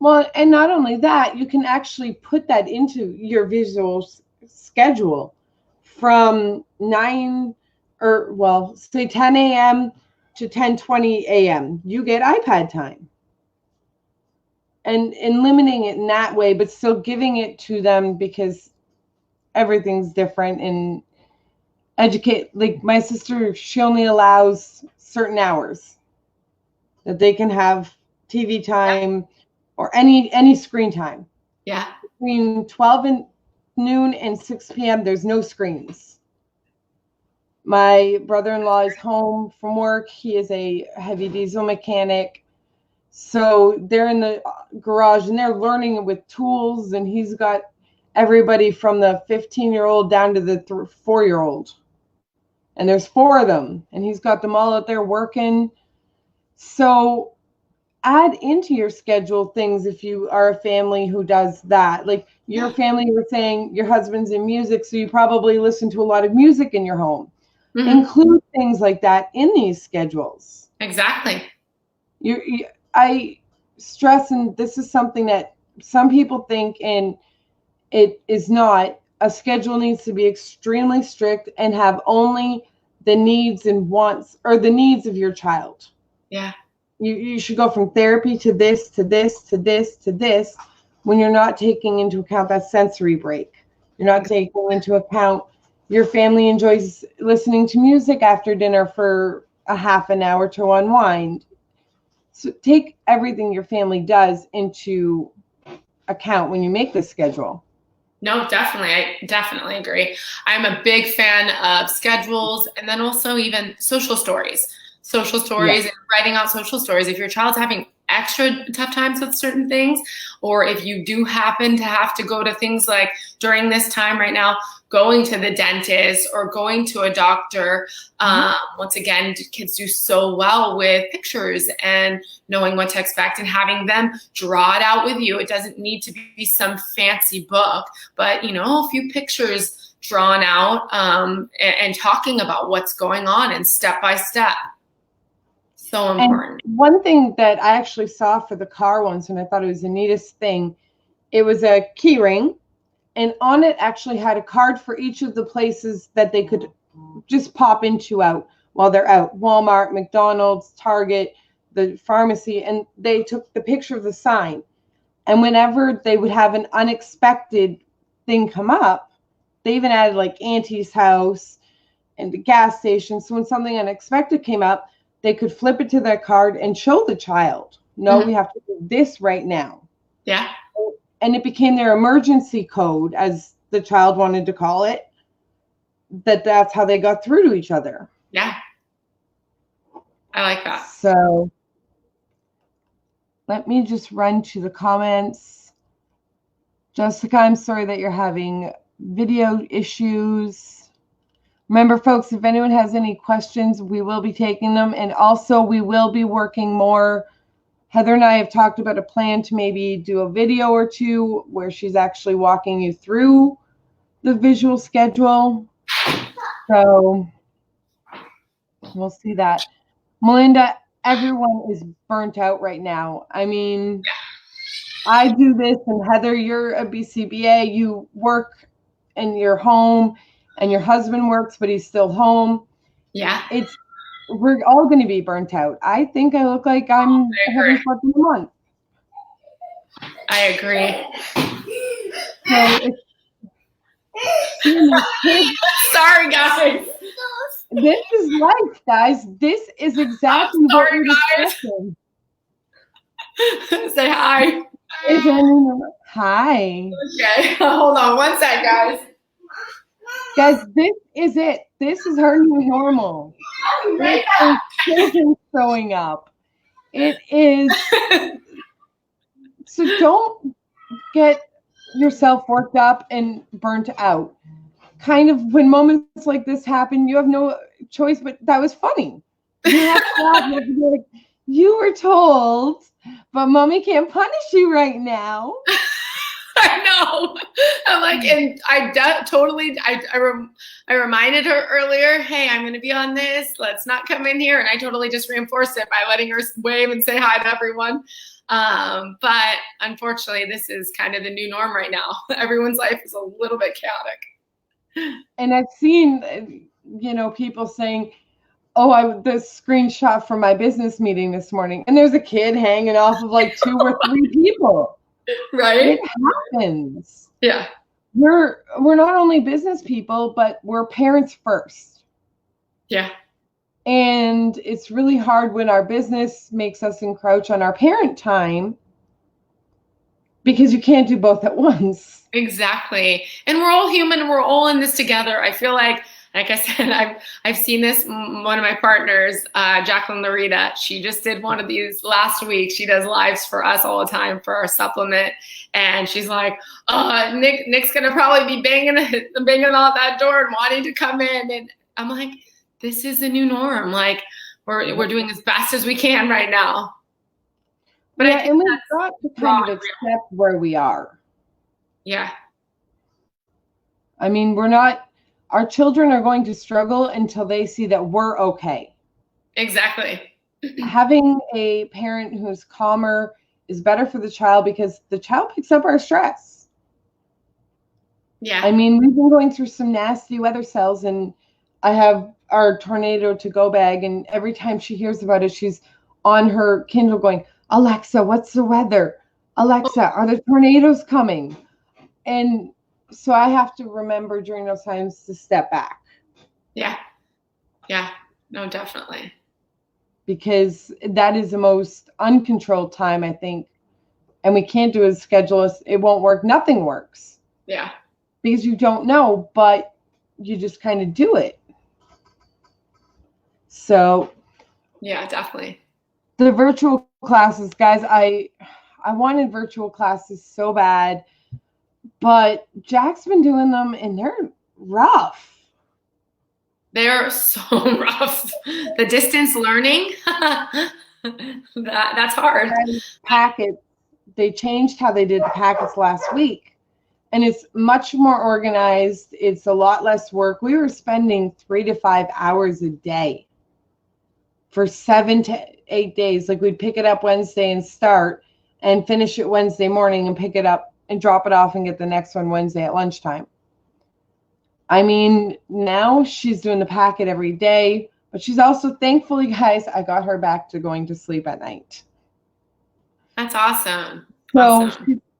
Well, and not only that, you can actually put that into your visual schedule from 9 or, well, say 10 a.m. to 10:20 a.m. You get iPad time. And limiting it in that way, but still giving it to them because everything's different and educate. Like my sister, she only allows certain hours that they can have TV time or any screen time. Yeah. Between 12 and noon and 6 p.m. there's no screens. My brother-in-law is home from work. He is a heavy diesel mechanic. So they're in the garage and they're learning with tools, and he's got everybody from the 15-year-old down to the 4-year-old. And there's 4 of them, and he's got them all out there working. So add into your schedule things if you are a family who does that. Like your family, you were saying your husband's in music, so you probably listen to a lot of music in your home. Mm-hmm. Include things like that in these schedules. Exactly. I stress, and this is something that some people think, and it is not, a schedule needs to be extremely strict and have only the needs and wants, or the needs of your child. Yeah. You should go from therapy to this, to this, to this, to this, when you're not taking into account that sensory break. You're not taking into account your family enjoys listening to music after dinner for a half an hour to unwind. So take everything your family does into account when you make this schedule. No, definitely. I definitely agree. I'm a big fan of schedules, and then also even social stories and writing out social stories. If your child's having extra tough times with certain things, or if you do happen to have to go to things like during this time right now, going to the dentist or going to a doctor, once again, kids do so well with pictures and knowing what to expect and having them draw it out with you. It doesn't need to be some fancy book, but a few pictures drawn out, and talking about what's going on and step by step. So important. And one thing that I actually saw for the car once, and I thought it was the neatest thing, it was a key ring, and on it actually had a card for each of the places that they could just pop into out while they're out. Walmart, McDonald's, Target, the pharmacy, and they took the picture of the sign. And whenever they would have an unexpected thing come up, they even added like Auntie's house and the gas station. So when something unexpected came up, they could flip it to their card and show the child, no, we have to do this right now. Yeah. And it became their emergency code, as the child wanted to call it, that's how they got through to each other. Yeah. I like that. So let me just run to the comments. Jessica, I'm sorry that you're having video issues. Remember, folks, if anyone has any questions, we will be taking them. And also, we will be working more. Heather and I have talked about a plan to maybe do a video or two where she's actually walking you through the visual schedule. So we'll see that. Melinda, everyone is burnt out right now. I mean, I do this, and Heather, you're a BCBA. You work in your home, and your husband works, but he's still home. Yeah. We're all going to be burnt out. I think I look like I'm having slept in a month. I agree. So sorry, guys. This is life, guys. This is exactly what we're discussing. Say hi. Hi. Okay, hold on one sec, guys. Guys, this is it. This is her new normal. It is children showing up. It is. So don't get yourself worked up and burnt out. Kind of when moments like this happen, you have no choice, but that was funny. You have to laugh. You have to be like, you were told, but mommy can't punish you right now. I know. I'm like, and I reminded her earlier, hey, I'm going to be on this. Let's not come in here. And I totally just reinforced it by letting her wave and say hi to everyone. But unfortunately, this is kind of the new norm right now. Everyone's life is a little bit chaotic. And I've seen, people saying, oh, the screenshot from my business meeting this morning, and there's a kid hanging off of like 2 or 3 people. Right? It happens. Yeah. We're not only business people, but we're parents first. Yeah. And it's really hard when our business makes us encroach on our parent time, because you can't do both at once. Exactly. And we're all human. We're all in this together. I feel like I said, I've seen this. One of my partners, Jacqueline Larita, she just did one of these last week. She does lives for us all the time for our supplement. And she's like, Nick's going to probably be banging on that door and wanting to come in. And I'm like, this is the new norm. Like, we're doing as best as we can right now. But yeah, and we've got to kind of accept where we are. Yeah. I mean, our children are going to struggle until they see that we're okay. Exactly. Having a parent who's calmer is better for the child, because the child picks up our stress. Yeah. I mean, we've been going through some nasty weather cells, and I have our tornado to go bag, and every time she hears about it, she's on her Kindle going, Alexa, what's the weather? Alexa, are the tornadoes coming? And so I have to remember during those times to step back. Yeah. Yeah. No, definitely. Because that is the most uncontrolled time, I think. And we can't do a schedule. It won't work. Nothing works. Yeah. Because you don't know, but you just kind of do it. So. Yeah, definitely. The virtual classes, guys, I wanted virtual classes so bad, but Jack's been doing them and they're rough. They're so rough. The distance learning, that's hard. Packets, they changed how they did the packets last week, and it's much more organized. It's a lot less work. We were spending 3 to 5 hours a day for 7 to 8 days. Like, we'd pick it up Wednesday and start and finish it Wednesday morning and pick it up and drop it off and get the next one Wednesday at lunchtime. I mean, now she's doing the packet every day, but she's also, thankfully, guys, I got her back to going to sleep at night. That's awesome. So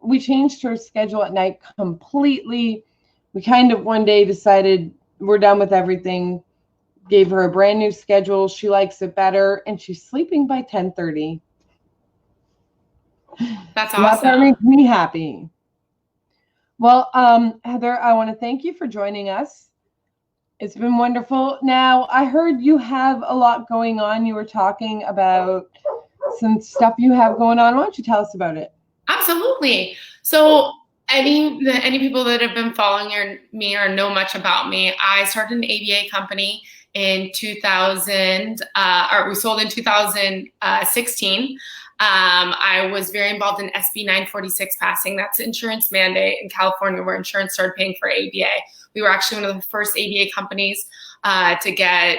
we changed her schedule at night completely. We kind of one day decided we're done with everything. Gave her a brand new schedule. She likes it better, and she's sleeping by 10:30. That's awesome. That makes me happy. Well, Heather, I want to thank you for joining us. It's been wonderful. Now, I heard you have a lot going on. You were talking about some stuff you have going on. Why don't you tell us about it? Absolutely. So, any people that have been following me or know much about me, I started an ABA company in 2000, or we sold in 2016. I was very involved in SB 946 passing. That's the insurance mandate in California where insurance started paying for ABA. We were actually one of the first ABA companies to get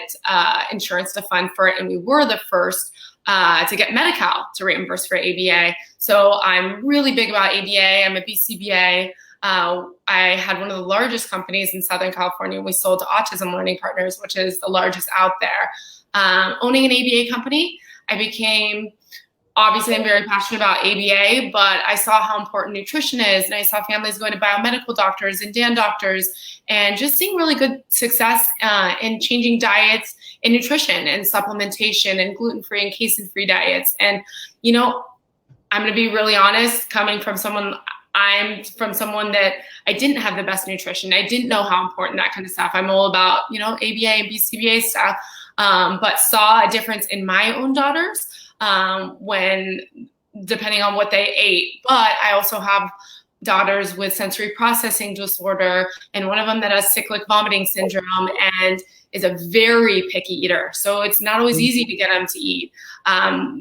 insurance to fund for it. And we were the first to get Medi-Cal to reimburse for ABA. So I'm really big about ABA. I'm a BCBA. I had one of the largest companies in Southern California. We sold to Autism Learning Partners, which is the largest out there. Owning an ABA company, obviously, I'm very passionate about ABA, but I saw how important nutrition is, and I saw families going to biomedical doctors and DAN doctors, and just seeing really good success in changing diets and nutrition and supplementation and gluten-free and casein-free diets. And, I'm going to be really honest, I'm from someone that I didn't have the best nutrition. I didn't know how important that kind of stuff. I'm all about, ABA and BCBA stuff, but saw a difference in my own daughters when depending on what they ate. But I also have daughters with sensory processing disorder, and one of them that has cyclic vomiting syndrome and is a very picky eater. So it's not always easy to get them to eat.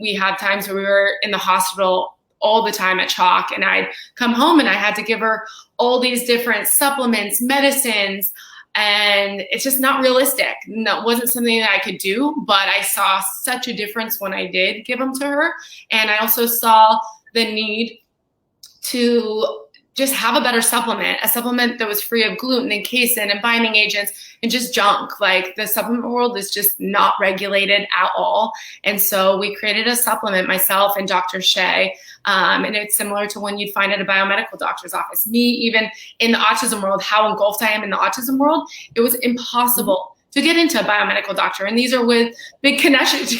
We had times where we were in the hospital all the time at Chalk, and I'd come home and I had to give her all these different supplements, medicines, And it's just not realistic. That wasn't something that I could do, but I saw such a difference when I did give them to her. And I also saw the need to just have a better supplement, a supplement that was free of gluten and casein and binding agents and just junk. Like, the supplement world is just not regulated at all. And so we created a supplement, myself and Dr. Shea. And it's similar to one you'd find at a biomedical doctor's office. Me, even in the autism world, how engulfed I am in the autism world, it was impossible to get into a biomedical doctor. And these are with big connections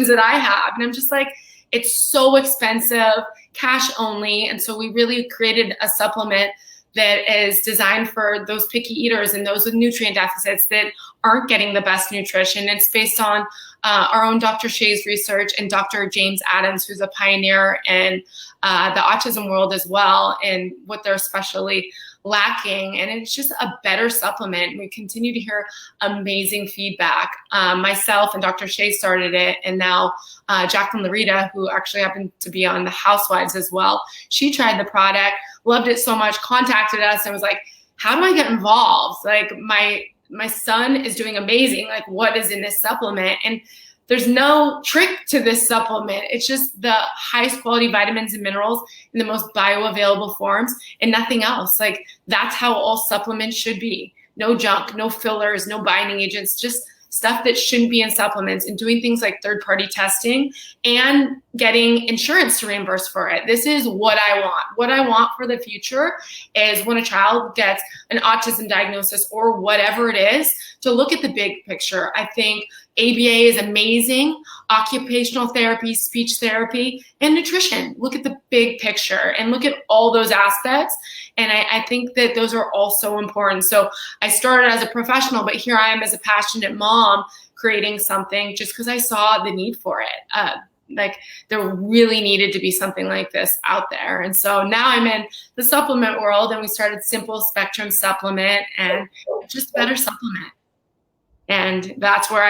that I have. And I'm just like, it's so expensive, cash only. And so we really created a supplement that is designed for those picky eaters and those with nutrient deficits that aren't getting the best nutrition. It's based on our own Dr. Shea's research and Dr. James Adams, who's a pioneer in the autism world as well, and what they're especially lacking. And it's just a better supplement. We continue to hear amazing feedback. Myself and Dr. Shea started it, and now Jacqueline Larita, who actually happened to be on the Housewives as well, she tried the product, loved it so much, contacted us and was like, how do I get involved? Like, my son is doing amazing. Like, what is in this supplement? And there's no trick to this supplement. It's just the highest quality vitamins and minerals in the most bioavailable forms and nothing else. Like, that's how all supplements should be. No junk, no fillers, no binding agents, just stuff that shouldn't be in supplements, and doing things like third-party testing and getting insurance to reimburse for it. This is what I want. What I want for the future is when a child gets an autism diagnosis or whatever it is, to look at the big picture. I think ABA is amazing, occupational therapy, speech therapy, and nutrition. Look at the big picture and look at all those aspects. And I think that those are all so important. So I started as a professional, but here I am as a passionate mom creating something just because I saw the need for it. Like, there really needed to be something like this out there. And so now I'm in the supplement world, and we started Simple Spectrum Supplement, and just better supplement. And that's where I